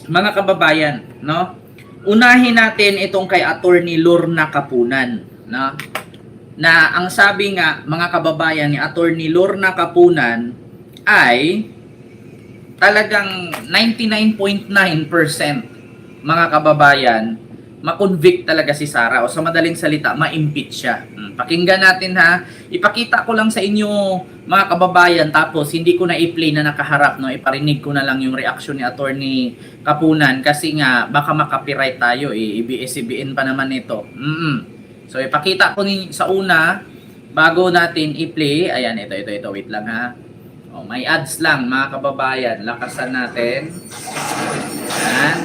mga kababayan, no? Unahin natin itong kay Attorney Lorna Kapunan, no? Na ang sabi nga mga kababayan ni Attorney Lorna Kapunan ay talagang 99.9% mga kababayan ma-convict talaga si Sara, o sa madaling salita ma-impeach siya. Pakinggan natin ha. Ipakita ko lang sa inyo mga kababayan, tapos hindi ko na i-play na nakaharap, no? Iparinig ko na lang yung reaction ni Attorney Kapunan kasi nga baka makapiright tayo, IBS-CBN pa naman ito. So ipakita ko sa una bago natin i-play. Ayan, ito, wait lang ha. Oh, may ads lang mga kababayan. Lakasan natin. Ayan.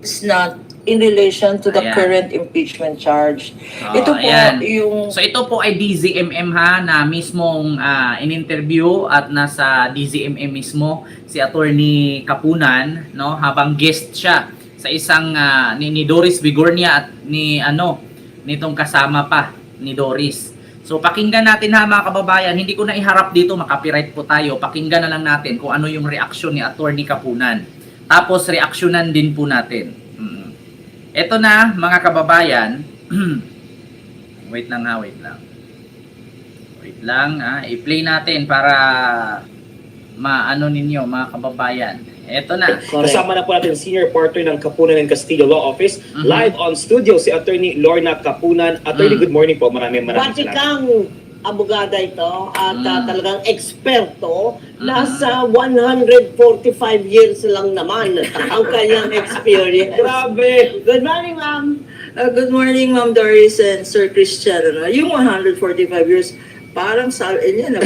It's not in relation to the Ayan. current impeachment charge. Oh, Ito po ayan. yung... So ito po ay DZMM ha, na mismong in-interview at nasa DZMM mismo si Attorney Kapunan, no, habang guest siya sa isang ni Doris Bigornia at nitong kasama pa ni Doris. So pakinggan natin ha mga kababayan, hindi ko na iharap dito, makapiright po tayo. Pakinggan na lang natin kung ano yung reaksyon ni Attorney Kapunan. Tapos reaksyonan din po natin. Ito na mga kababayan. Wait lang. Wait lang i-play natin para maano ninyo mga kababayan. Ito na. Kasama na po natin senior partner ng Kapunan and Castillo Law Office. Live on studio si Attorney Lorna Kapunan. Attorney, good morning po. Maraming salamat. Batikang abogada ito at talagang eksperto. Nasa 145 years lang naman ang kanyang experience. Grabe! Good morning, ma'am. Good morning, Ma'am Doris and Sir Christian. Yung 145 years, parang sa niya na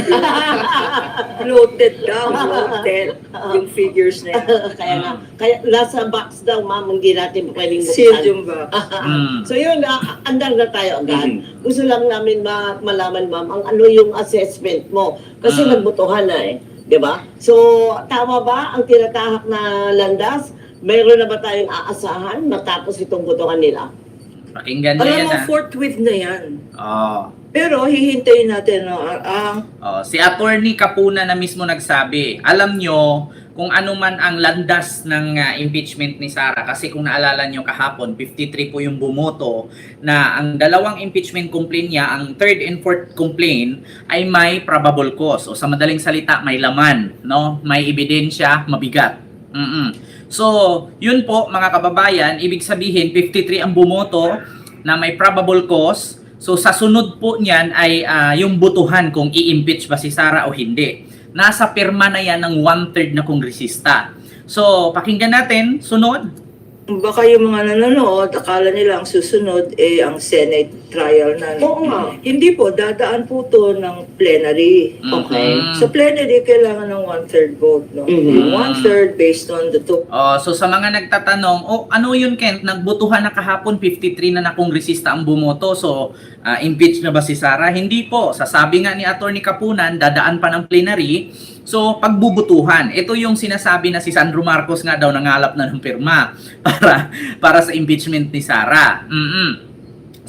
floated yung figures na yan. Kaya nasa box daw, ma'am, hindi natin pwedeng Sealed buksan. yung box. So yun, andar na tayo agad. Gusto lang namin malaman, ma'am, ang ano yung assessment mo. Kasi nagbutuhan na eh. Di ba? So, tama ba ang tinatahak na landas? Mayroon na ba tayong aasahan matapos itong butuhan nila? Pakinggan niyo Alam yan mo, ha. forthwith na yan. Oh. Pero hihintayin natin, no? Si Attorney Kapunan na mismo nagsabi, alam nyo kung ano man ang landas ng impeachment ni Sara, kasi kung naalala nyo kahapon, 53 po yung bumoto na ang dalawang impeachment complaint niya, ang third and fourth complaint ay may probable cause, o sa madaling salita may laman, no? May ebidensya, mabigat. So, yun po mga kababayan, ibig sabihin 53 ang bumoto na may probable cause. So sa sunod po niyan ay yung butuhan kung i-impeach ba si Sara o hindi. Nasa pirma na yan ng 1/3 na kongresista. So pakinggan natin, sunod. Baka yung mga nanonood, akala nila ang susunod ang Senate trial na. Oo nga. Hindi po, dadaan po to ng plenary. Okay. Sa plenary, kailangan ng 1/3 vote. No? Yung 1/3 based on the two. So sa mga nagtatanong, ano yun Kent? Nagbutuhan na kahapon, 53 na kongresista ang bumoto. So impeach na ba si Sara? Hindi po. Sasabi nga ni Attorney Kapunan, dadaan pa ng plenary. So, pagbubutuhan. Ito yung sinasabi na si Sandro Marcos nga daw nangalap na ng pirma para sa impeachment ni Sara.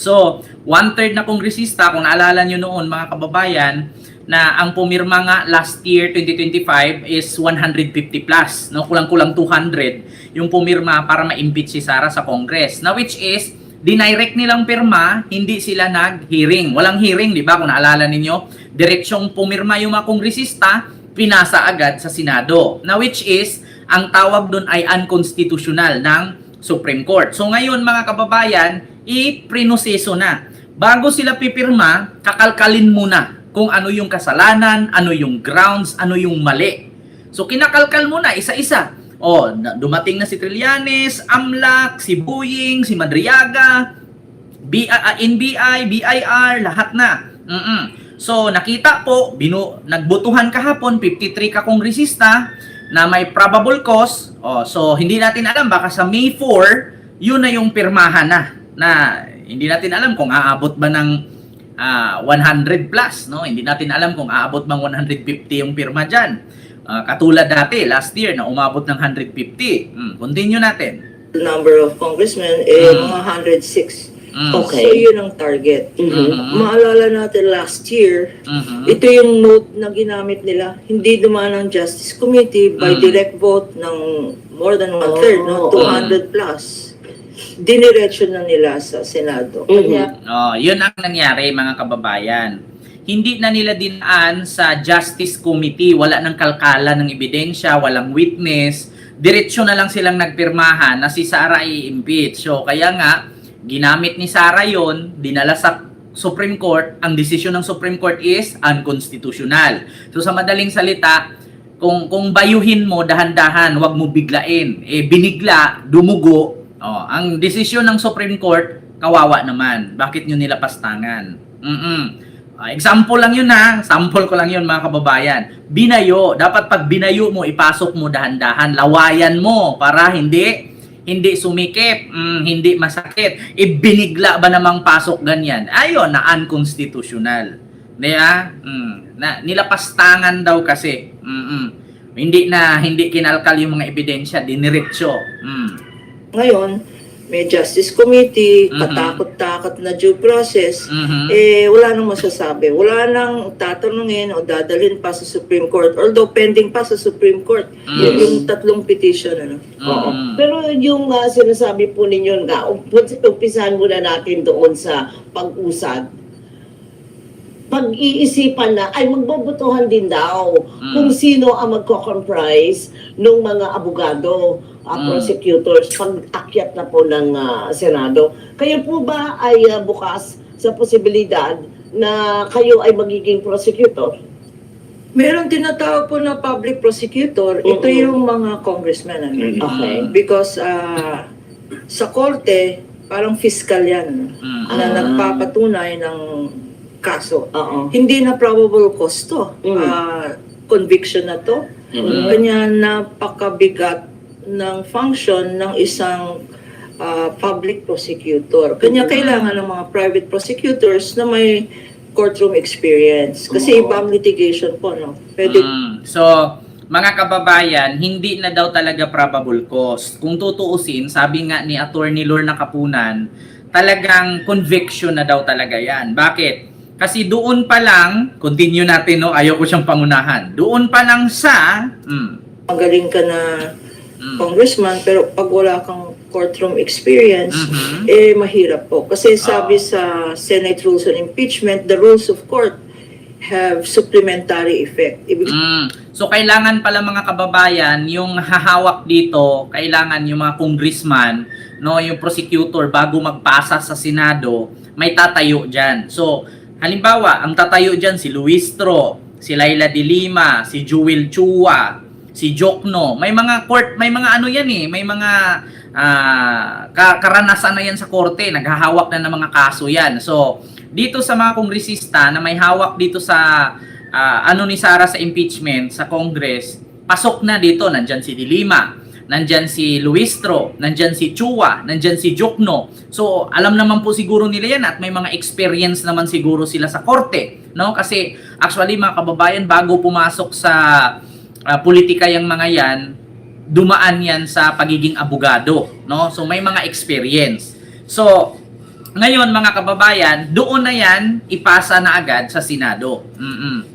So, 1/3 na kongresista, kung naalala nyo noon mga kababayan, na ang pumirma nga last year, 2025, is 150 plus. No? Kulang-kulang 200 yung pumirma para ma-impeach si Sara sa Congress. Na which is, dinirect nilang pirma, hindi sila nag-hearing. Walang hearing, di ba? Kung naalala ninyo, direksyong pumirma yung mga kongresista, pinasa agad sa Senado. Na which is, ang tawag doon ay unconstitutional ng Supreme Court. So ngayon mga kababayan, i-prinoseso na. Bago sila pipirma, kakalkalin muna kung ano yung kasalanan, ano yung grounds, ano yung mali. So kinakalkal muna isa-isa. Dumating na si Trillanes, AMLAC, si Buying, si Madriaga, NBI, BIR, lahat na. So nakita po, nagbutuhan kahapon 53 ka kongresista na may probable cause. So hindi natin alam, baka sa May 4, yun na yung pirmahan na hindi natin alam kung aabot ba ng 100 plus, no? Hindi natin alam kung aabot bang 150 yung pirma diyan. Katulad dati last year na umabot ng 150. Continue natin. The number of congressmen, mga 106. Okay. So yun ang target. Mhm. Maalala natin last year, ito yung note na ginamit nila. Hindi dumaan ng Justice Committee by direct vote ng more than one-third, no? 200 plus. Diniretso na nila sa Senado. Kanya, Yun ang nangyari, mga kababayan. Hindi na nila dinaan sa Justice Committee, wala nang kalkala ng ebidensya, walang witness, diretsyo na lang silang nagpirmahan na si Sara i-impeach. So kaya nga, ginamit ni Sara yon, dinala sa Supreme Court, ang desisyon ng Supreme Court is unconstitutional. So sa madaling salita, kung bayuhin mo dahan-dahan, wag mo biglain. Binigla, dumugo. Ang desisyon ng Supreme Court, kawawa naman. Bakit nyo nila pastangan? Example lang yun ha. Sample ko lang yun, mga kababayan. Binayo. Dapat pag binayo mo, ipasok mo dahan-dahan. Lawayan mo para hindi sumikip, hindi masakit. Ibinigla ba namang pasok ganyan? Ayun, na unconstitutional. Diba? Nilapastangan daw kasi. Hindi kinalkal yung mga ebidensya, diniretso. ngayon, may Justice Committee, katakot-takot na due process, wala nang masasabi. Wala nang tatanungin o dadalhin pa sa Supreme Court. Although pending pa sa Supreme Court, yung tatlong petition. Oo. Pero yung sinasabi po ninyo nga, umpisahan muna natin doon sa pag-usad. Pag-iisipan na, ay magbobotohan din daw kung sino ang magko-comprise ng mga abogado, prosecutors, pag-akyat na po ng Senado. Kayo po ba ay bukas sa posibilidad na kayo ay magiging prosecutor? Meron tinatawag po na public prosecutor. Ito yung mga congressmen. Okay. Because sa korte, parang fiscal yan na nagpapatunay ng kaso. Hindi na probable cause to. Conviction na to. Kanya napakabigat ng function ng isang public prosecutor. Kanya kailangan ng mga private prosecutors na may courtroom experience. Kasi ibang litigation po, no? Pwede. So, mga kababayan, hindi na daw talaga probable cause. Kung tutuusin, sabi nga ni Attorney Lorna Kapunan, talagang conviction na daw talaga yan. Bakit? Kasi doon pa lang, continue natin, no? Ayaw ko siyang pangunahan. Doon pa lang sa... Magaling ka na congressman, pero pag wala kang courtroom experience, mahirap po. Kasi sabi sa Senate Rules on Impeachment, the rules of court have supplementary effect. So, kailangan pala mga kababayan, yung hahawak dito, kailangan yung mga congressman, no, yung prosecutor, bago magpasa sa Senado, may tatayo dyan. So, halimbawa, ang tatayo dyan si Luis Tro, si Laila de Lima, si Jewel Chua, si Jokno. May mga court, may mga ano yan may mga karanasan na yan sa korte, naghahawak na ng mga kaso yan. So, dito sa mga kongresista na may hawak dito sa ni Sara sa impeachment sa Congress, pasok na dito, nandyan si de Lima, nandyan si Luis Tro, nandyan si Chua, nandyan si Jokno. So, alam naman po siguro nila yan at may mga experience naman siguro sila sa korte, no? Kasi actually mga kababayan, bago pumasok sa politika yung mga yan, dumaan yan sa pagiging abogado, no? So may mga experience. So ngayon mga kababayan, doon na yan ipasa na agad sa Senado.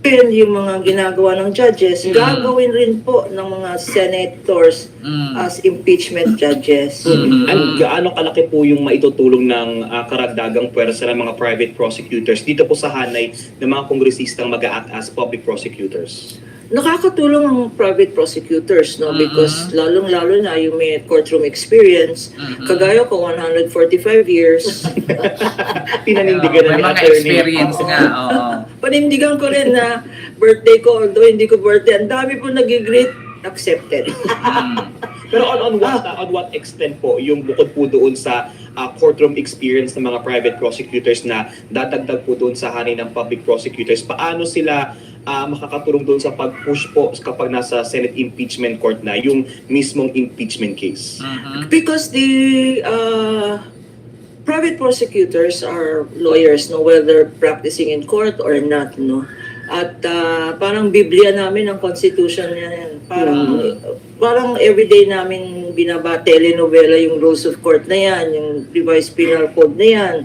Yung mga ginagawa ng judges, gagawin rin po ng mga senators as impeachment judges. Gaano kalaki po yung maitutulong ng karagdagang pwersa ng mga private prosecutors dito po sa hanay ng mga kongresistang mag-a-act as public prosecutors? Nakakatulong ang private prosecutors, no? Because lalong-lalo na yung may courtroom experience. Kagaya ko, 145 years. Pinanindigan May na mga experience nga. Panindigan ko rin na birthday ko, although hindi ko birthday, ang dami po nag-greet, accepted. Pero on what extent po yung bukod po doon sa courtroom experience ng mga private prosecutors na dadagdag po doon sa hanay ng public prosecutors, paano sila makakatulong doon sa pag-push po kapag nasa Senate impeachment court na yung mismong impeachment case? Because the private prosecutors are lawyers, no, whether practicing in court or not, no. At parang Biblia namin ang Constitution niya yan. Parang everyday namin telenovela yung rules of court na yan, yung revised penal code na yan,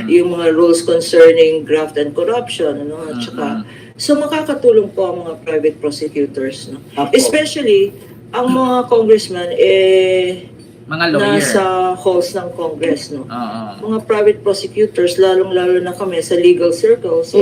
yung mga rules concerning graft and corruption, ano, at saka, so makakatulong po ang mga private prosecutors, no? Especially, ang mga congressman, Mga lawyer. nasa halls ng Congress, no? Oo. Mga private prosecutors, lalong-lalo na kami sa legal circles, so,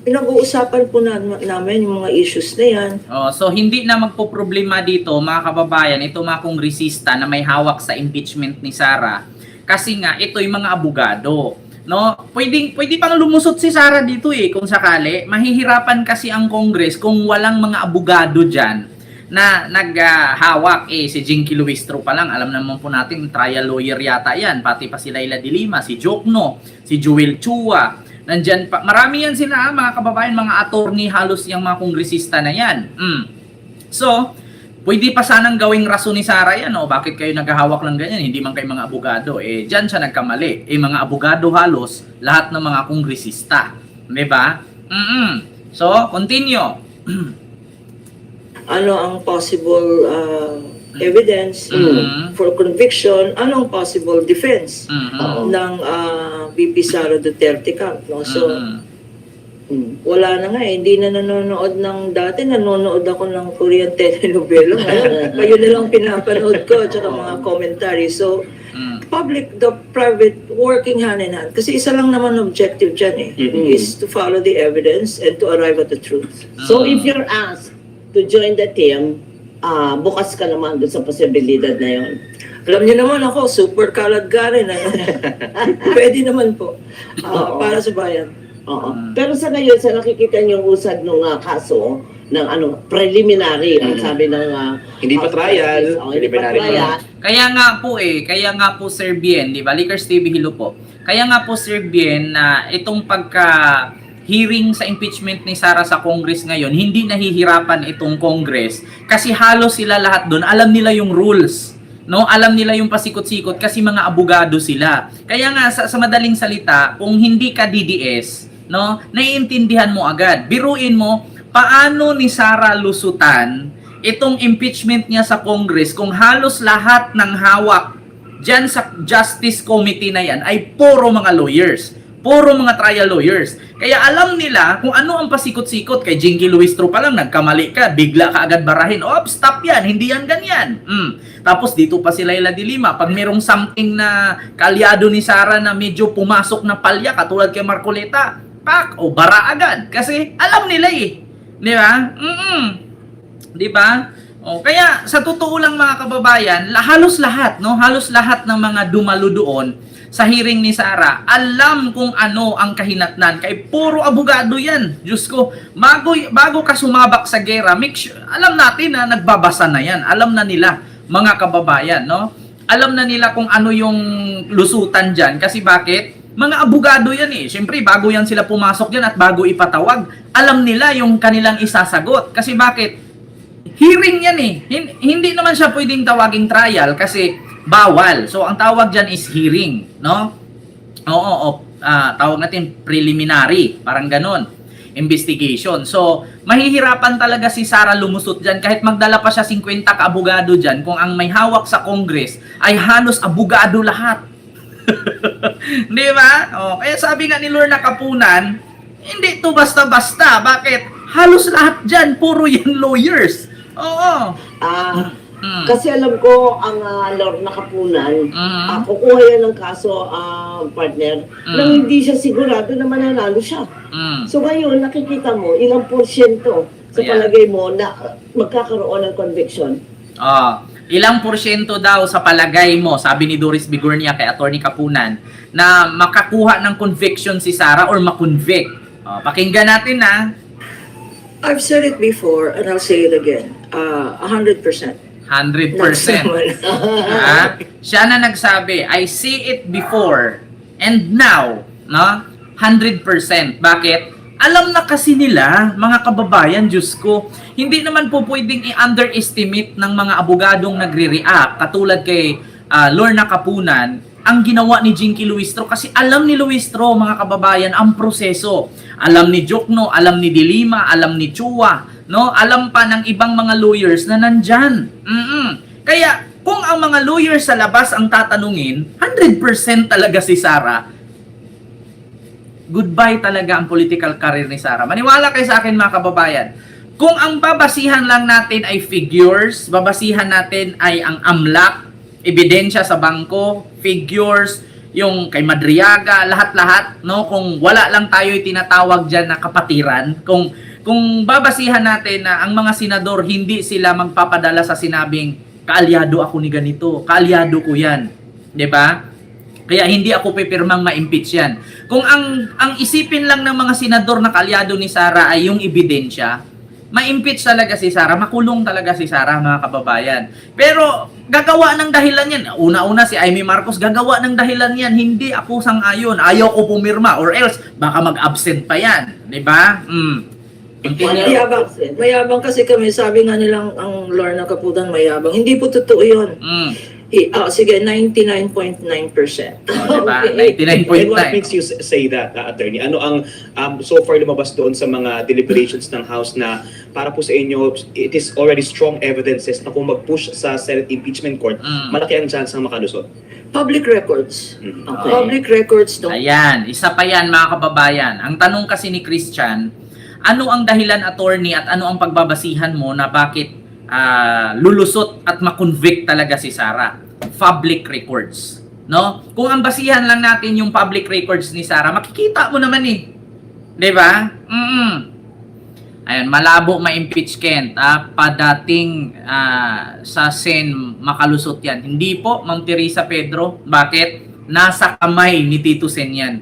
pinag-uusapan po namin yung mga issues na yan. Oh, so hindi na magpo-problema dito mga kababayan, ito mga kongresista na may hawak sa impeachment ni Sara. Kasi nga ito yung mga abogado, no? Pwede pang lumusot si Sara dito kung sakali. Mahihirapan kasi ang Congress kung walang mga abogado diyan na naghahawak. Si Jinky Luistro pa lang, alam naman po natin trial lawyer yata yan, pati pa si Laila de Lima, si Jokno, si Joel Chua. Nandyan pa, marami yan sila mga kababayan, mga attorney, halos yung mga kongresista na yan. So, pwede pa sanang gawing rason ni Sara yan, bakit kayo naghahawak lang ganyan, hindi man kayo mga abogado. Dyan siya nagkamali. Mga abogado halos, lahat ng mga kongresista. Diba? So, continue. Ano ang possible evidence for conviction, anong possible defense ng VP Sara Duterte camp, no? So, wala na nga hindi na nanonood ng dati, nanonood ako ng Korean telenovela. Kayo na lang pinapanood ko, tsaka mga commentary. So, the private, working hand in hand. Kasi isa lang naman objective dyan is to follow the evidence and to arrive at the truth. So if you're asked to join the team, bukas ka naman doon sa posibilidad na yun. Alam niyo naman ako, super kalagarin. Pwede naman po. Para sa bayan. Pero sa ngayon, sa nakikita niyong usad ng kaso, ng preliminary, ang sabi ng Hindi pa trial, hindi pa preliminary trial. Kaya nga po Sir Bien, di ba? Lakers TV Hilo po. Kaya nga po Sir Bien na itong hearing sa impeachment ni Sara sa Congress ngayon, hindi nahihirapan itong Congress kasi halos sila lahat doon, alam nila yung rules. No, alam nila yung pasikot-sikot kasi mga abogado sila. Kaya nga sa madaling salita, kung hindi ka DDS, no, naiintindihan mo agad. Biruin mo paano ni Sara lusutan itong impeachment niya sa Congress kung halos lahat ng hawak diyan sa Justice Committee na yan ay puro mga lawyers. Puro mga trial lawyers. Kaya alam nila kung ano ang pasikot-sikot. Kay Jinky Luistro pa lang, nagkamali ka, bigla ka agad barahin. Stop yan, hindi yan ganyan. Tapos dito pa si Laila de Lima. Pag merong something na kalyado ni Sara na medyo pumasok na palya, katulad kay Marcoleta, bara agad. Kasi alam nila Di ba? Di ba? Kaya sa totoo lang mga kababayan, halos lahat ng mga dumalo doon sa hearing ni Sara, alam kung ano ang kahinatnan. Kay puro abogado yan. Diyos ko, bago ka sumabak sa gera, make sure, alam natin na nagbabasa na yan. Alam na nila, mga kababayan, no? Alam na nila kung ano yung lusutan dyan. Kasi bakit? Mga abogado yan Siyempre, bago yan sila pumasok dyan at bago ipatawag, alam nila yung kanilang isasagot. Kasi bakit? Hearing yan Hindi naman siya pwedeng tawaging trial kasi bawal. So, ang tawag dyan is hearing, no? Tawag natin preliminary, parang ganon. Investigation. So, mahihirapan talaga si Sara lumusot dyan kahit magdala pa siya 50 ka-abogado dyan kung ang may hawak sa Congress ay halos abogado lahat. Di ba? Kaya sabi nga ni Lorna Kapunan, hindi to basta-basta. Bakit? Halos lahat dyan, puro yan lawyers. Kasi alam ko ang Lorna Kapunan, kukuha yan ng kaso, partner, nang hindi siya sigurado na mananalo siya. So ngayon, nakikita mo, ilang porsyento sa palagay mo na magkakaroon ng conviction? Ilang porsyento daw sa palagay mo, sabi ni Doris Bigornia kay Attorney Kapunan, na makakuha ng conviction si Sara or makonvict? Pakinggan natin I've said it before and I'll say it again. 100%. 100%. Siya na nagsabi, I see it before and now, no? 100%. Bakit? Alam na kasi nila, mga kababayan, Diyos ko, hindi naman po pwedeng i-underestimate ng mga abogadong nagre-react, katulad kay Lorna Kapunan, ang ginawa ni Jinky Luistro kasi alam ni Luistro, mga kababayan, ang proseso. Alam ni Jokno, alam ni Dilima, alam ni Chua, no? Alam pa ng ibang mga lawyers na nandyan. Kaya kung ang mga lawyers sa labas ang tatanungin, 100% talaga si Sara. Goodbye talaga ang political career ni Sara. Maniwala kayo sa akin, mga kababayan. Kung ang babasihan lang natin ay figures, babasihan natin ay ang AMLAC, ebidensya sa bangko, figures, yung kay Madriaga, lahat-lahat, no? Kung wala lang tayo tinatawag diyan na kapatiran, kung babasihan natin na ang mga senador hindi sila magpapadala sa sinabing kaalyado ako ni ganito, kaalyado ko 'yan, 'di ba? Kaya hindi ako pipirmang ma-impeach 'yan. Kung ang isipin lang ng mga senador na kaalyado ni Sara ay yung ebidensya, ma-impeach talaga si Sara, makulong talaga si Sara, mga kababayan. Pero gagawa ng dahilan yan. Una-una si Amy Marcos, gagawa ng dahilan yan. Hindi ako sang-ayon. Ayaw ko pumirma or else baka mag-absent pa yan. 'Di ba? Mayabang kasi kami, sabi nga nilang ang Lorna Caputan mayabang. Hindi po totoo yun. Sige, 99.9%. Diba? Okay. 99.9. And what makes you say that, attorney? Ano ang so far lumabas doon sa mga deliberations ng House na para po sa inyo, it is already strong evidences na kung mag-push sa Senate impeachment court, malaki ang chance ng makalusot? Public records. Okay. Public records don't. Ayan, isa pa yan, mga kababayan. Ang tanong kasi ni Christian, ano ang dahilan, attorney, at ano ang pagbabasihan mo na bakit lulusot at makonvict talaga si Sara? Public records, no? Kung ang basihan lang natin yung public records ni Sara, makikita mo naman eh. 'Di ba? Ayun, malabo ma-impeach, Kent. Padating sa Sen makalusot yan. Hindi po, Ma'am Teresa Pedro. Bakit? Nasa kamay ni Tito Sen yan.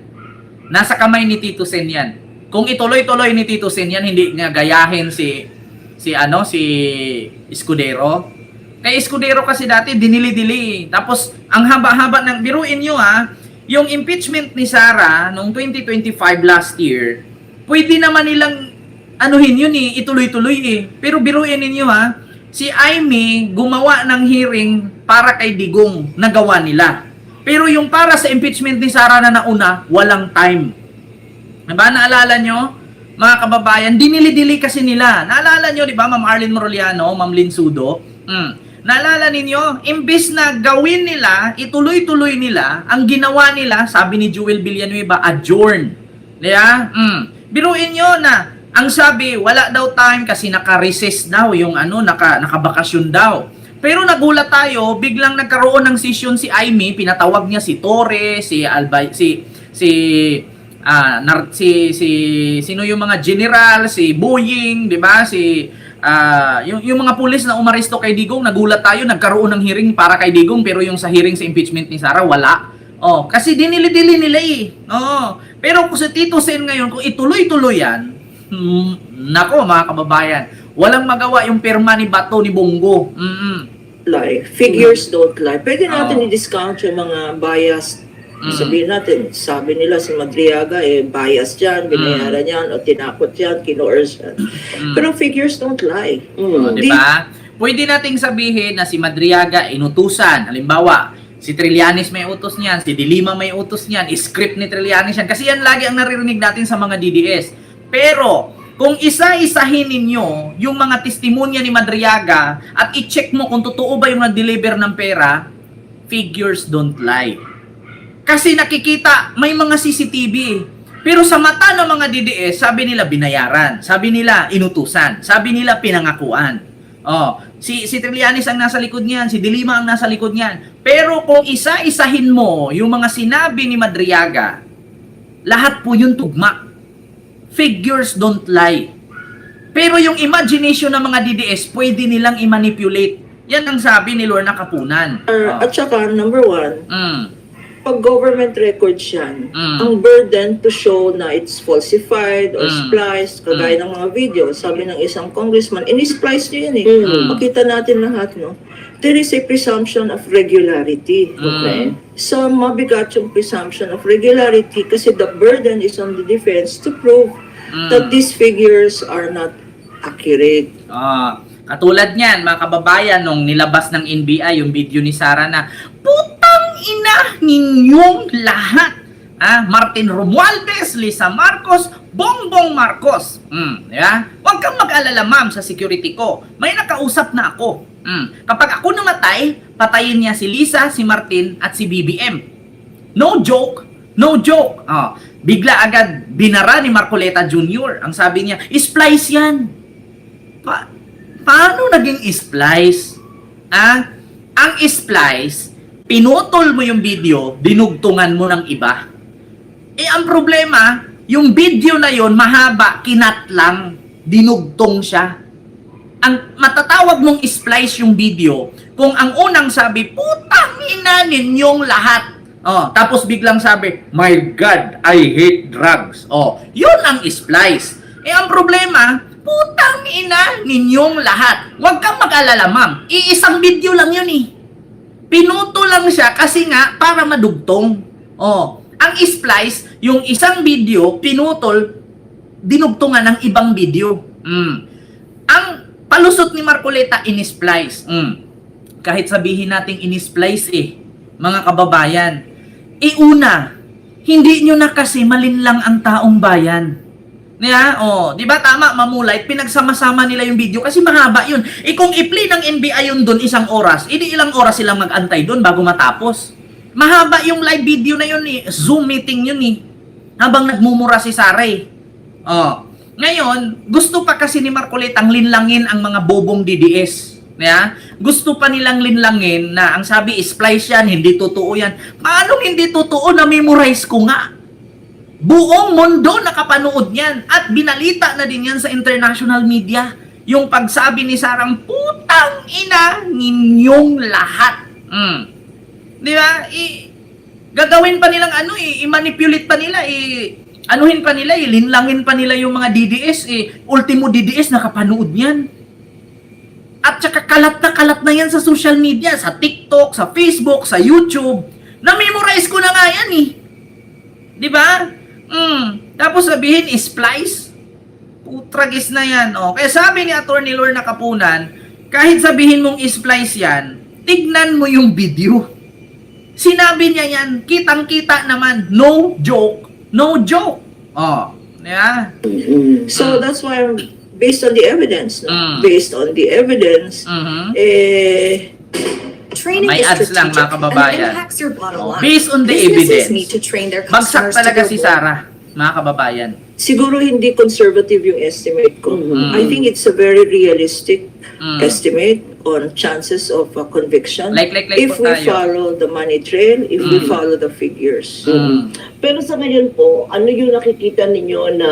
Nasa kamay ni Tito Sen yan. Kung ituloy-tuloy ni Tito Sen yan, hindi niya gayahin si Escudero. Kay Escudero kasi dati dinili-dili. Tapos ang haba-haba ng biruin niyo yung impeachment ni Sara noong 2025 last year, pwede naman nilang anuhin yun ituloy-tuloy Pero biruin ninyo si Amy gumawa ng hearing para kay Digong, nagawa nila. Pero yung para sa impeachment ni Sara na nauna, walang time. Diba? Naalala nyo? Mga kababayan, dinili-dili kasi nila. Naalala nyo, di ba, Ma'am Arlene Moroliano, Ma'am Lynn Sudo? Naalala ninyo, imbis na gawin nila, ituloy-tuloy nila, ang ginawa nila, sabi ni Jewel Villanueva, adjourn. Diba? Biruin nyo na, ang sabi, wala daw time kasi naka-recess daw, yung nakabakasyon daw. Pero nagulat tayo, biglang nagkaroon ng session si Amy, pinatawag niya si Torres, si Albay, sino yung mga general, si Boying, 'di ba? Yung mga pulis na umaresto kay Digong, nagulat tayo, nagkaroon ng hearing para kay Digong, pero yung sa hearing sa impeachment ni Sara wala. Kasi dinili-dili nila Pero kung sa Tito Sen ngayon, kung ituloy-tuloy yan, nako mga kababayan, walang magawa yung pirma ni Bato ni Bongo. Lie. Figures don't lie. Pwede natin i-discount yung mga biased. Sabihin natin, sabi nila si Madriaga, bias yan, binayaran yan, o tinakot yan, kinoers yan. Pero figures don't lie. Diba? Pwede nating sabihin na si Madriaga inutusan. Halimbawa, si Trillanes may utos niyan, si Dilima may utos niyan, script ni Trillanes yan. Kasi yan lagi ang naririnig natin sa mga DDS. Pero, kung isa-isahin ninyo yung mga testimonya ni Madriaga at i-check mo kung totoo ba yung nag-deliver ng pera, figures don't lie. Kasi nakikita, may mga CCTV. Pero sa mata ng mga DDS, sabi nila binayaran. Sabi nila inutusan. Sabi nila pinangakuan. Si Trillanes ang nasa likod niyan. Si Dilima ang nasa likod niyan. Pero kung isa-isahin mo yung mga sinabi ni Madriaga, lahat po yun tugma. Figures don't lie. Pero yung imagination ng mga DDS, pwede nilang i-manipulate. Yan ang sabi ni Lorna Capunan. At saka, number one, pag government records yan, ang burden to show na it's falsified or spliced, kagaya ng mga video, sabi ng isang congressman, in-splice nyo yan Makita natin lahat, no? There is a presumption of regularity. Okay? So, mabigat yung presumption of regularity kasi the burden is on the defense to prove that these figures are not accurate. Katulad niyan, mga kababayan, nung nilabas ng NBI yung video ni Sara na, putang ina ninyong lahat. Martin Romualdez, Lisa Marcos, Bongbong Marcos. Diba? Huwag kang mag-alala, ma'am, sa security ko. May nakausap na ako. Kapag ako namatay, patayin niya si Lisa, si Martin, at si BBM. No joke. No joke. Bigla agad binara ni Marcoleta Jr. Ang sabi niya, splice yan. Paano naging splice? Ang splice, pinutol mo yung video, dinugtungan mo ng iba. Ang problema, yung video na yon mahaba, kinat lang, dinugtong siya. Ang matatawag mong splice yung video, kung ang unang sabi, putang ina ninyong lahat. Tapos biglang sabi, my God, I hate drugs. Yun ang splice. Ang problema, putang ina ninyong lahat. Huwag kang mag-alala, ma'am. Iisang video lang yun eh. Pinuto lang siya kasi nga para madugtong. Ang splice, yung isang video, pinutol, dinugtungan ng ibang video. Ang palusot ni Marcoleta, in-splice. Kahit sabihin nating in-splice mga kababayan, una, hindi nyo na kasi malinlang ang taong bayan. Di ba tama, Mamulay, pinagsama-sama nila yung video kasi mahaba yun. Kung i-play ng NBI yun doon 1 oras, ilang oras silang mag-antay doon bago matapos. Mahaba yung live video na yun Zoom meeting yun habang nagmumura si Saray. Ngayon, gusto pa kasi ni Marcoleta ang linlangin ang mga bobong DDS. Gusto pa nilang linlangin na ang sabi splice yan, hindi totoo yan. Paano hindi totoo? Na-memorize ko nga. Buong mundo nakapanood yan at binalita na din yan sa international media. Yung pagsabi ni Sarang, putang ina ninyong lahat. Di ba? Gagawin pa nilang i-manipulate pa nila, anuhin pa nila, linlangin pa nila yung mga DDS, ultimo DDS nakapanood yan. At saka kalat na yan sa social media, sa TikTok, sa Facebook, sa YouTube. Na-memorize ko na nga yan Di ba? Tapos sabihin, splice? Putragis na yan. Kaya sabi ni Atty. Lorna Kapunan, kahit sabihin mong splice yan, tignan mo yung video. Sinabi niya yan, kitang-kita naman, no joke. No joke. Yeah. So that's why, based on the evidence, based on the evidence, Training May is ads lang, strategic mga kababayan. and impacts your bottom line. Based on the Businesses evidence, need to train their bagsak customers to talaga go si forward. Sarah, mga kababayan. siguro hindi conservative yung estimate ko. I think it's a very realistic estimate on chances of conviction Like if po we tayo. follow the money trail, if we follow the figures. Pero sa ngayon po, ano yung nakikita ninyo na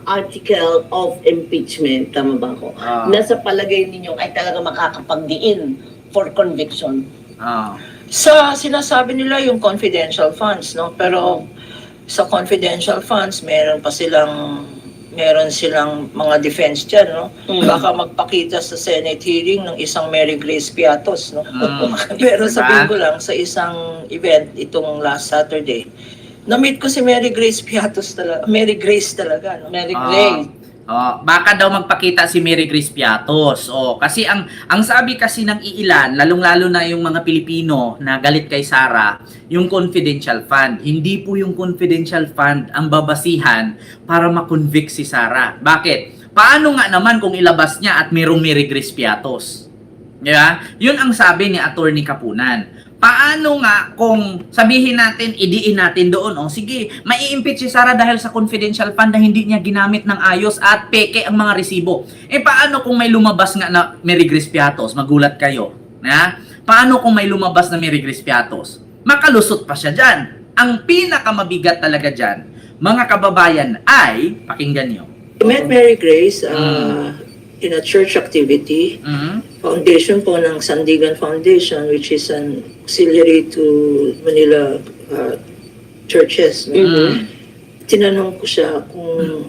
article of impeachment, tama ba ako? Na sa palagay ninyo ay talaga makakapagdiin for conviction? Sa sinasabi nila yung confidential funds, no? Pero sa confidential funds, meron silang mga defense dyan, no? Baka magpakita sa Senate hearing ng isang Mary Grace Piatos, no? Pero sabihin ko lang, sa isang event itong last Saturday, na-meet ko si Mary Grace Piatos talaga. Mary Grace talaga, no? Mary Grace. Baka daw magpakita si Mary Grace Piatos. Kasi ang sabi kasi ng iilan, lalong-lalo na yung mga Pilipino na galit kay Sara, yung confidential fund. Hindi po yung confidential fund ang babasihan para makonvict si Sara. Bakit? Paano nga naman kung ilabas niya at mayroong Mary Grace Piatos? Diba? Yun ang sabi ni Atty. Kapunan. Paano nga kung sabihin natin, idiin natin doon, sige, mai-impeach si Sara dahil sa confidential fund na hindi niya ginamit ng ayos at peke ang mga resibo. Paano kung may lumabas nga na Mary Grace Piatos? Magulat kayo. Paano kung may lumabas na Mary Grace Piatos? Makalusot pa siya dyan. Ang pinakamabigat talaga dyan, mga kababayan, ay, pakinggan nyo. I met Mary Grace in a church activity, foundation po ng Sandigan Foundation, which is an auxiliary to Manila churches. Tinanong ko siya kung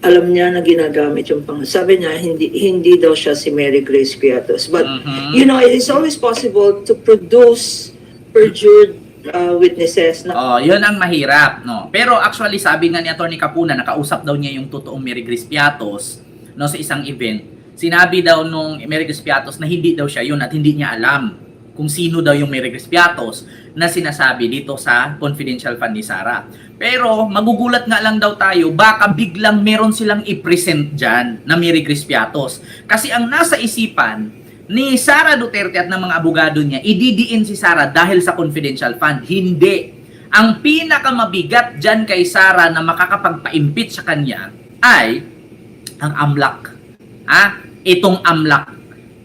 alam niya na ginagamit yung sabi niya, hindi daw siya si Mary Grace Piatos. But, you know, it is always possible to produce perjured witnesses. Yun ang mahirap, no? Pero actually, sabi nga ni Atty. Kapunan, nakausap daw niya yung totoong Mary Grace Piatos, no, sa isang event. Sinabi daw nung Mary Grace Piatos na hindi daw siya yun at hindi niya alam kung sino daw yung Mary Crispiatos na sinasabi dito sa confidential fund ni Sara. Pero magugulat nga lang daw tayo, baka biglang meron silang i-present dyan na Mary Crispiatos. Kasi ang nasa isipan ni Sara Duterte at ng mga abogado niya, ididiin si Sara dahil sa confidential fund. Hindi. Ang pinakamabigat dyan kay Sara na makakapagpa-impeach sa kanya ay ang AMLAC. Itong AMLAC.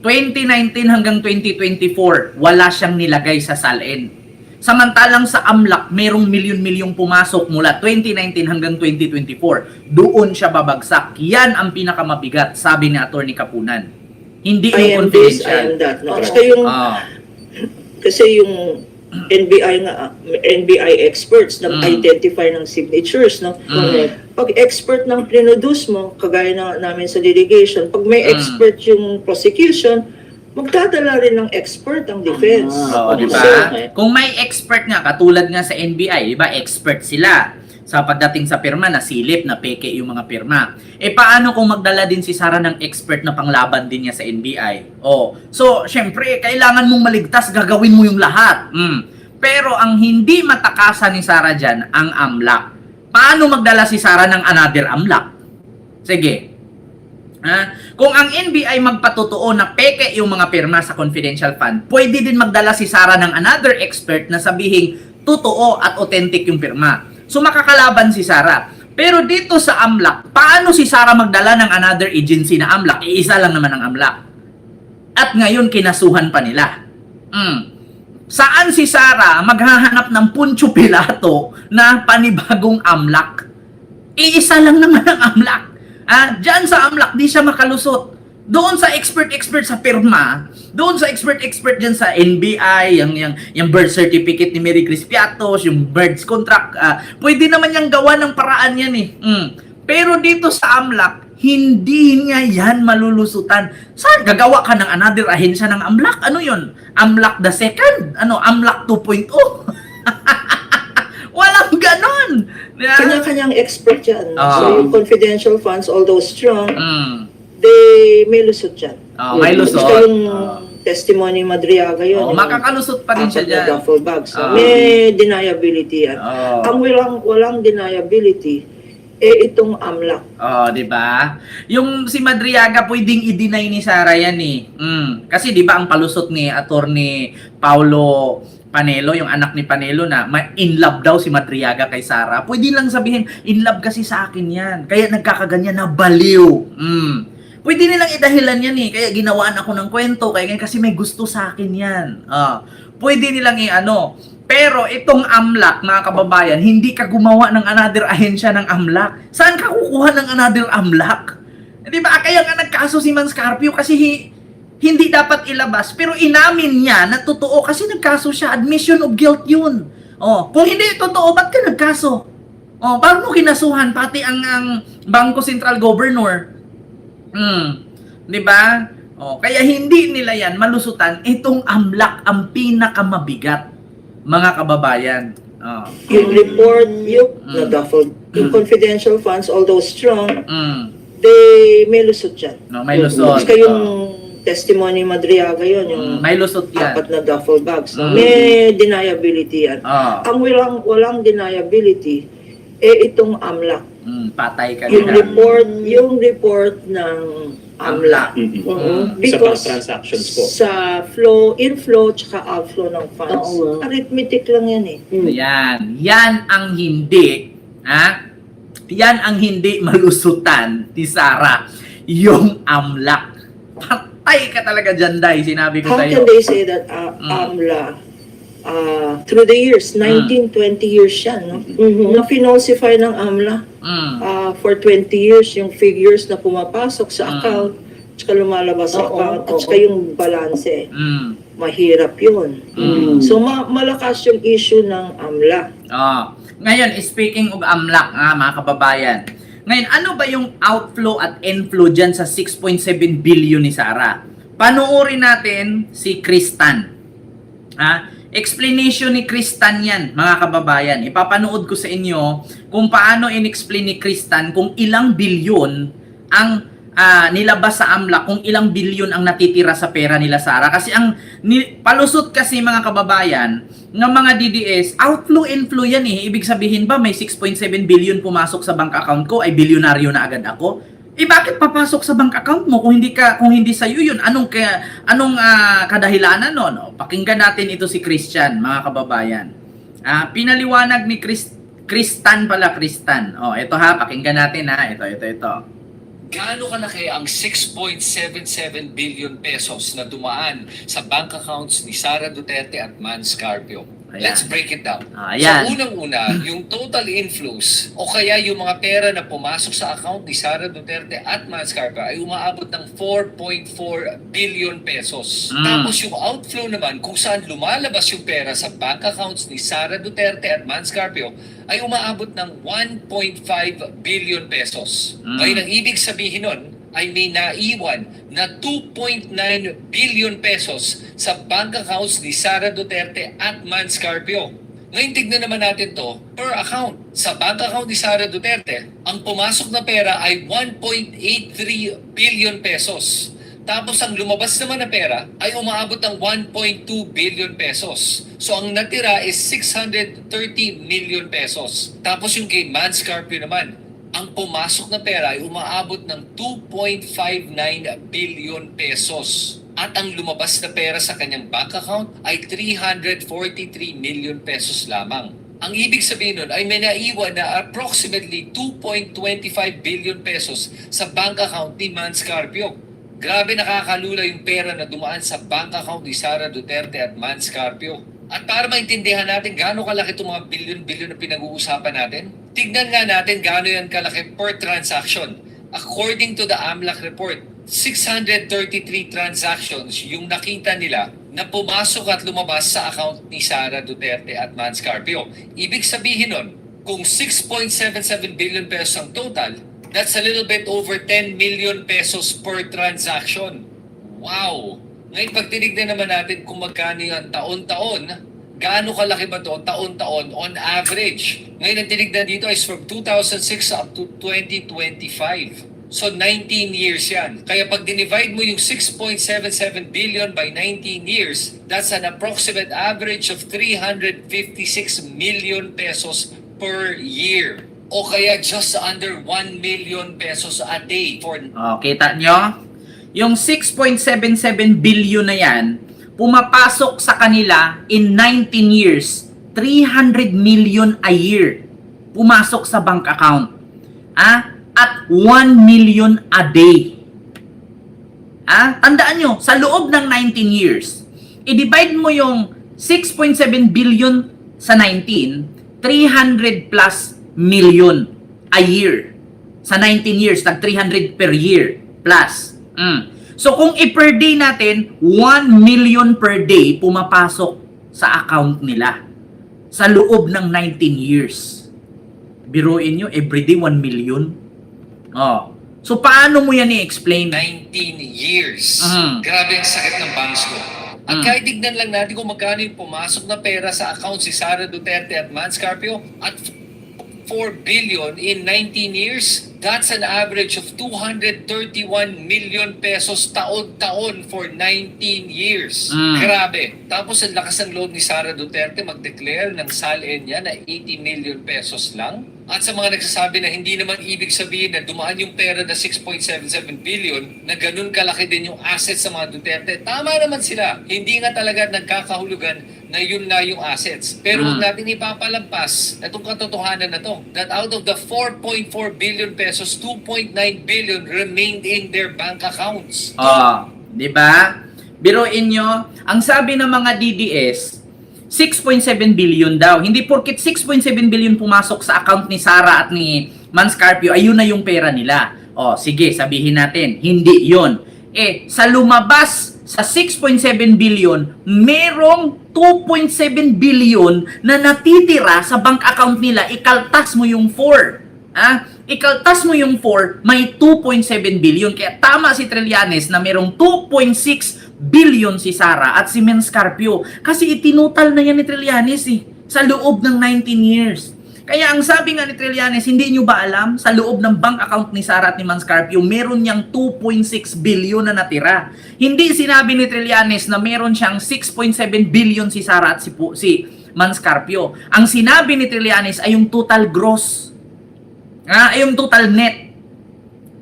2019 hanggang 2024, wala siyang nilagay sa SALN. Samantalang sa AMLAC, merong milyon-milyong pumasok mula 2019 hanggang 2024. Doon siya babagsak. Yan ang pinakamabigat, sabi ni Atty. Kapunan. Hindi I yung am this, I confidential. am that. No? At saka yung, kasi yung NBI experts na identify ng signatures, no? Pag expert ng plinodus mo, kagaya na namin sa litigation, pag may expert yung prosecution, magdadala rin ng expert ang defense. Di ba? Kung may expert nga, katulad nga sa NBI, di ba, expert sila sa pagdating sa pirma, na silip, na peke yung mga pirma. Paano kung magdala din si Sara ng expert na panglaban din niya sa NBI? So, syempre, kailangan mong maligtas, gagawin mo yung lahat. Pero ang hindi matakasan ni Sara dyan, ang AMLAC. Paano magdala si Sara ng another AMLAC? Sige. Kung ang NBI magpatotoo na peke yung mga pirma sa confidential fund, pwede din magdala si Sara ng another expert na sabihing totoo at authentic yung pirma. So makakalaban si Sara. Pero dito sa AMLAC, paano si Sara magdala ng another agency na AMLAC? Iisa lang naman ang AMLAC. At ngayon kinasuhan pa nila. Saan si Sara maghahanap ng Poncio Pilato na panibagong AMLAC? Iisa lang naman ang AMLAC. Diyan sa AMLAC, di siya makalusot. Doon sa expert sa pirma, doon sa expert dyan sa NBI, yung birth certificate ni Mary Crispiatos, yung birth contract, pwede naman niyang gawa ng paraan yan eh. Pero dito sa AMLAC, hindi niya yan malulusutan. Saan gagawa ka ng another ahensya ng AMLAC? Ano yun? AMLAC the second? AMLAC 2.0? Walang ganon! Kanya-kanyang expert yan. So yung confidential funds, although strong, may lusot yan. May lusot. Gusto yung testimony Madriaga yun. Makakalusot pa rin siya dyan. Duffel bags. May deniability yan. Ang walang deniability, itong AMLAC. Di ba? Yung si Madriaga pwedeng i-deny ni Sara yan eh. Kasi di ba ang palusot ni Attorney Paulo Panelo, yung anak ni Panelo na in love daw si Madriaga kay Sara. Pwede lang sabihin, in love kasi sa akin yan. Kaya nagkakaganyan na baliw. Pwede nilang idahilan yan eh. Kaya ginawaan ako ng kwento. Kaya kasi may gusto sa akin yan. Pwede nilang i-ano. Pero itong AMLAC, mga kababayan, hindi ka gumawa ng another ahensya ng AMLAC. Saan ka kukuha ng another AMLAC? Di ba? Kaya nga nagkaso si Man Scarpio kasi hindi dapat ilabas. Pero inamin niya na totoo kasi nagkaso siya. Admission of guilt yun. Kung hindi totoo, ba't ka nagkaso? Paano mo kinasuhan? Pati ang Bangko Sentral Governor. Di ba? Kaya hindi nila yan malusutan. Itong AMLAC ang pinakamabigat, mga kababayan. Yung report, yung confidential funds, although strong, may lusot yan. May lusot. Kasi yung testimony Madriaga yun, yung may lusot yan. 4 na duffel bags. May deniability yan. Ang walang deniability, itong AMLAC. Patay ka Yung report ng AMLAC. Because sa transactions po. sa inflow tsaka outflow ng funds, arithmetic lang yan eh. Yan ang hindi, yan ang hindi malusutan ni Sara, yung AMLAC. Patay ka talaga dyan, Day, sinabi ko How sa'yo. can they say that AMLA, through the years, 19, 20 years siya, no? Na finalsify ng AMLA for 20 years, yung figures na pumapasok sa account, tsaka lumalabas sa account, at tsaka yung balanse. Mahirap yun. So, malakas yung issue ng AMLA. Ngayon, speaking of AMLAC, mga kababayan, ngayon, ano ba yung outflow at inflow dyan sa 6.7 billion ni Sara? Panoorin natin si Kristan. Explanation ni Kristan yan, mga kababayan. Ipapanood ko sa inyo kung paano in-explain ni Kristan kung ilang bilyon ang nilabas sa AMLAC kung ilang bilyon ang natitira sa pera nila Sara. Kasi palusot kasi mga kababayan ng mga DDS, outflow inflow yan eh. Ibig sabihin ba may 6.7 billion pumasok sa bank account ko, ay bilyonaryo na agad ako? Bakit papasok sa bank account mo kung hindi sa iyo yun? Anong kadahilanan nun? Pakinggan natin ito si Christian, mga kababayan. Pinaliwanag ni Kristan. Ito ha, pakinggan natin ha. Ito. Gaano kalaki ang 6.77 billion pesos na dumaan sa bank accounts ni Sara Duterte at Mans Carpio? Ayan. Let's break it down. Ayan. So unang-una, yung total inflows o kaya yung mga pera na pumasok sa account ni Sara Duterte at Mans Carpio ay umaabot ng 4.4 billion pesos. Tapos yung outflow naman kung saan lumalabas yung pera sa bank accounts ni Sara Duterte at Mans Carpio ay umaabot ng 1.5 billion pesos. Ngayon ang ibig sabihin nun ay may naiwan na 2.9 billion pesos sa bank accounts ni Sara Duterte at Mans Carpio. Ngayon tignan naman natin to per account. Sa bank account ni Sara Duterte, ang pumasok na pera ay 1.83 billion pesos. Tapos ang lumabas naman na pera ay umaabot ng 1.2 billion pesos. So ang natira is 630 million pesos. Tapos yung kay Mans Carpio naman, ang pumasok na pera ay umaabot ng 2.59 billion pesos. At ang lumabas na pera sa kanyang bank account ay 343 million pesos lamang. Ang ibig sabihin nun ay may naiwan na approximately 2.25 billion pesos sa bank account ni Mans Carpio. Grabe, nakakalula yung pera na dumaan sa bank account ni Sara Duterte at Mans Carpio. At para maintindihan natin gaano kalaki itong mga bilyon-bilyon na pinag-uusapan natin, tignan nga natin gaano yan kalaki per transaction. According to the AMLAC report, 633 transactions yung nakita nila na pumasok at lumabas sa account ni Sara Duterte at Mans Carpio. Ibig sabihin nun, kung 6.77 billion pesos ang total, that's a little bit over 10 million pesos per transaction. Wow! Ngayon, pag tinignan naman natin kung magkano yung taon-taon, gaano kalaki ba ito taon-taon on average? Ngayon, ang tinignan dito is from 2006 up to 2025. So, 19 years yan. Kaya pag dinivide mo yung 6.77 billion by 19 years, that's an approximate average of 356 million pesos per year. O kaya just under 1 million pesos a day for... Kita nyo? Yung 6.77 billion na yan, pumapasok sa kanila in 19 years, 300 million a year pumasok sa bank account. At 1 million a day. Tandaan nyo, sa loob ng 19 years, i-divide mo yung 6.7 billion sa 19, 300 plus million a year. Sa 19 years, tag 300 per year plus. So kung i-per day natin, 1 million per day pumapasok sa account nila sa loob ng 19 years. Biruin nyo, everyday 1 million. So paano mo yan i-explain? 19 years. Grabe ang sakit ng bangs ko. At kahit tignan lang natin kung magkano yung pumasok na pera sa account si Sara Duterte at Mans Carpio at 4 billion in 19 years, that's an average of 231 million pesos taon-taon for 19 years. Grabe. Tapos ang lakas ng loob ni Sara Duterte mag-declare ng SALN niya na 80 million pesos lang. At sa mga nagsasabi na hindi naman ibig sabihin na dumaan yung pera na 6.77 billion, na ganun kalaki din yung assets sa mga Duterte, tama naman sila. Hindi nga talaga nagkakahulugan na yun na yung assets. Pero huwag natin ipapalampas na itong katotohanan na to, that out of the 4.4 billion pesos, 2.9 billion remained in their bank accounts. Di ba? Biruin nyo, ang sabi ng mga DDS, 6.7 billion daw. Hindi porket 6.7 billion pumasok sa account ni Sara at ni Mans Carpio, ayun na yung pera nila. Sige, sabihin natin, hindi yun. Sa lumabas sa 6.7 billion, merong 2.7 billion na natitira sa bank account nila. Ikaltas mo yung 4. Ikaltas mo yung 4, may 2.7 billion. Kaya tama si Trillanes na merong 2.6 billion si Sara at si Mans Carpio. Kasi itinutal na yan ni Trillanes sa loob ng 19 years. Kaya ang sabi nga ni Trillanes, hindi nyo ba alam, sa loob ng bank account ni Sara at ni Mans Carpio, meron niyang 2.6 billion na natira. Hindi sinabi ni Trillanes na meron siyang 6.7 billion si Sara at si Mans Carpio. Ang sinabi ni Trillanes ay yung total gross. Ay yung total net.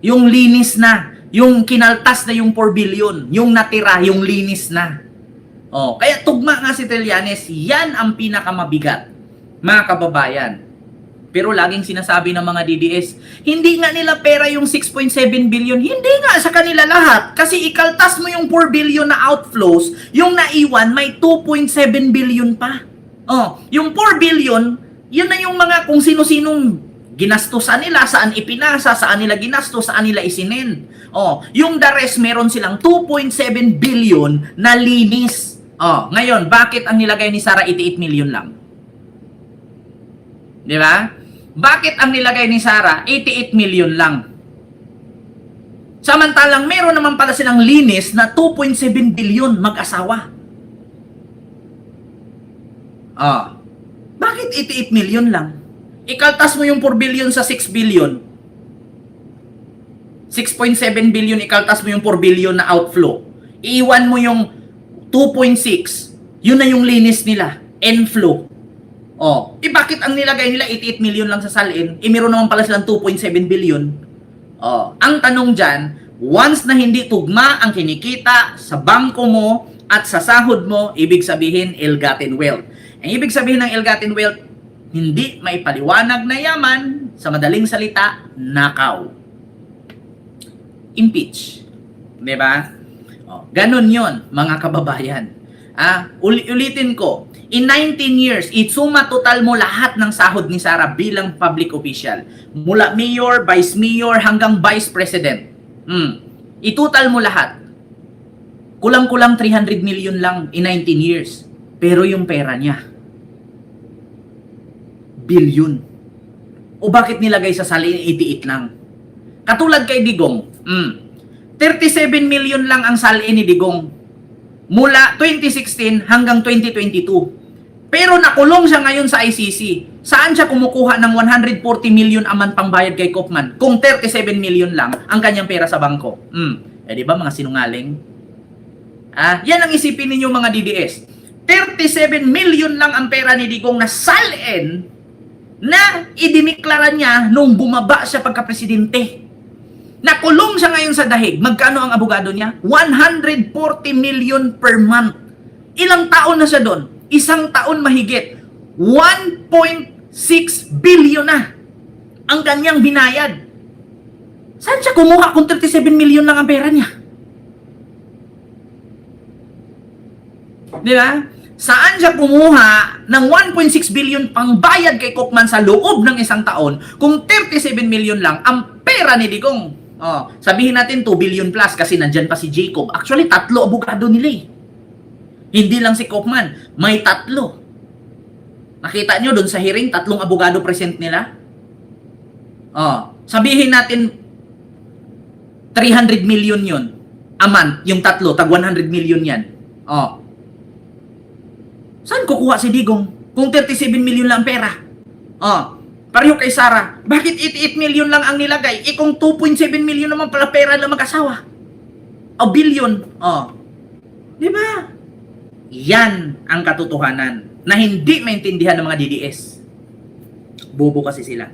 Yung linis na. Yung kinaltas na yung 4 billion. Yung natira, yung linis na. Oh, kaya tugma nga si Trillanes, yan ang pinakamabigat, mga kababayan. Pero laging sinasabi ng mga DDS, hindi nga nila pera yung 6.7 billion. Hindi nga sa kanila lahat. Kasi ikaltas mo yung 4 billion na outflows, yung naiwan may 2.7 billion pa. Oh, yung 4 billion, yun na yung mga kung sino-sinong ginastusan nila, saan ipinasa, saan nila ginastos, saan nila isinin. Oh, yung the rest, meron silang 2.7 billion na linis. Oh, ngayon, bakit ang nilagay ni Sara 88 million lang? Di ba? Bakit ang nilagay ni Sara 88 million lang? Samantalang meron naman pala silang linis na 2.7 billion mag-asawa. Ah. Bakit 88 million lang? Ikaltas mo yung 4 billion sa 6 billion. 6.7 billion, ikaltas mo yung 4 billion na outflow. Iiwan mo yung 2.6. Yun na yung linis nila. Inflow. Oh, bakit ang nilagay nila 88 million lang sa salin? Meron naman pala silang 2.7 billion. Oh, ang tanong dyan, once na hindi tugma ang kinikita sa bangko mo at sa sahod mo, ibig sabihin ill-gotten wealth. Ang ibig sabihin ng ill-gotten wealth, hindi may paliwanag na yaman, sa madaling salita, nakaw. Impeach. Diba? Oh, ganun yon mga kababayan. Ulitin ko, in 19 years, isuma total mo lahat ng sahod ni Sara bilang public official. Mula mayor, vice mayor, hanggang vice president. Itotal mo lahat. Kulang-kulang 300 million lang in 19 years. Pero yung pera niya, billion. O bakit nilagay sa salin 88 lang? Katulad kay Digong, 37 million lang ang salin ni Digong mula 2016 hanggang 2022. Pero nakulong siya ngayon sa ICC. Saan siya kumukuha ng 140 million a month pangbayad kay Koopman kung 37 million lang ang kanyang pera sa bangko? Di ba mga sinungaling? Yan ang isipin ninyo mga DDS. 37 million lang ang pera ni Digong na salin na idineklara niya nung bumaba siya pagka-presidente. Nakulong siya ngayon sa dahig. Magkano ang abogado niya? 140 million per month. Ilang taon na siya doon? Isang taon mahigit. 1.6 billion na ang kanyang binayad. Saan siya kumuha kung 37 million lang ang pera niya? Di ba? Saan siya kumuha ng 1.6 billion pang bayad kay Koopman sa loob ng isang taon kung 37 million lang ang pera ni Digong? Sabihin natin 2 billion plus kasi nandyan pa si Jacob. Actually, 3 abogado nila eh. Hindi lang si Koopman, may 3. Nakita nyo doon sa hearing, 3 abogado present nila? Sabihin natin 300 million yun a month, yung 3, tag 100 million yan. Saan kukuha si Digong kung 37 million lang pera? Pareho kay Sara, bakit 88 million lang ang nilagay? Kung 2.7 million naman pala pera lang mag-asawa. Billion. Di ba? Yan ang katotohanan na hindi maintindihan ng mga DDS. Bobo kasi sila.